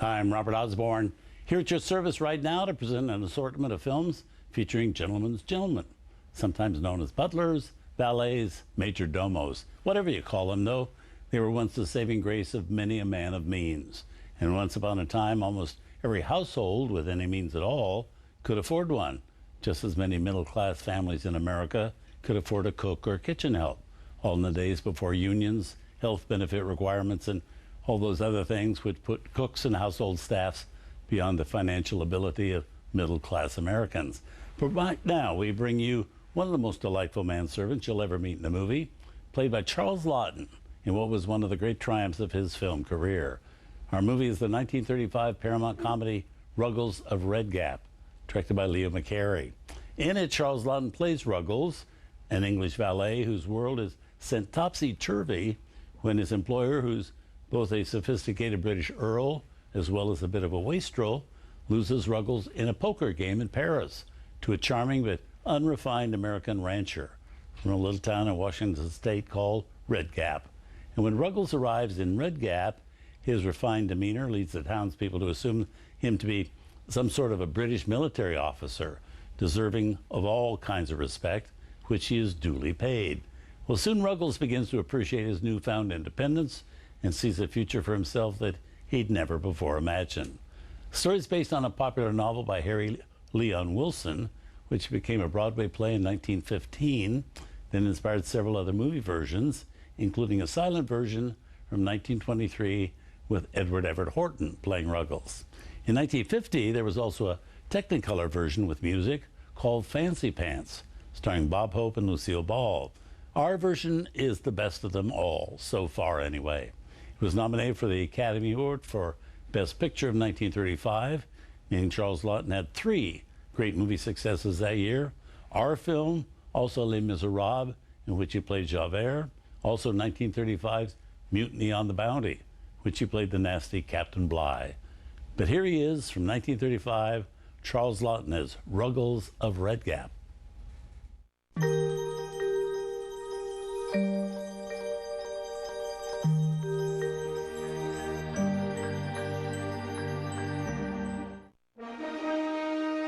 I'm Robert Osborne, here at your service right now to present an assortment of films featuring gentlemen's gentlemen, sometimes known as butlers, valets, major domos, whatever you call them, though. They were once the saving grace of many a man of means. And once upon a time, almost every household with any means at all could afford one, just as many middle-class families in America could afford a cook or kitchen help, all in the days before unions, health benefit requirements, and all those other things which put cooks and household staffs beyond the financial ability of middle-class Americans. But right now, we bring you one of the most delightful manservants you'll ever meet in a movie, played by Charles Laughton in what was one of the great triumphs of his film career. Our movie is the 1935 Paramount comedy Ruggles of Red Gap, directed by Leo McCarey. In it, Charles Laughton plays Ruggles, an English valet whose world is sent topsy-turvy when his employer, who's both a sophisticated British earl as well as a bit of a wastrel, loses Ruggles in a poker game in Paris to a charming but unrefined American rancher from a little town in Washington state called Red Gap. And when Ruggles arrives in Red Gap, his refined demeanor leads the townspeople to assume him to be some sort of a British military officer, deserving of all kinds of respect, which he is duly paid. Well, soon Ruggles begins to appreciate his newfound independence and sees a future for himself that he'd never before imagined. The story is based on a popular novel by Harry Leon Wilson, which became a Broadway play in 1915, then inspired several other movie versions, including a silent version from 1923 with Edward Everett Horton playing Ruggles. In 1950, there was also a Technicolor version with music called Fancy Pants, starring Bob Hope and Lucille Ball. Our version is the best of them all, so far anyway. It was nominated for the Academy Award for Best Picture of 1935, meaning Charles Laughton had 3 great movie successes that year. Our film, also Les Miserables, in which he played Javert, also 1935's Mutiny on the Bounty, which he played the nasty Captain Bligh. But here he is from 1935, Charles Laughton as Ruggles of Red Gap.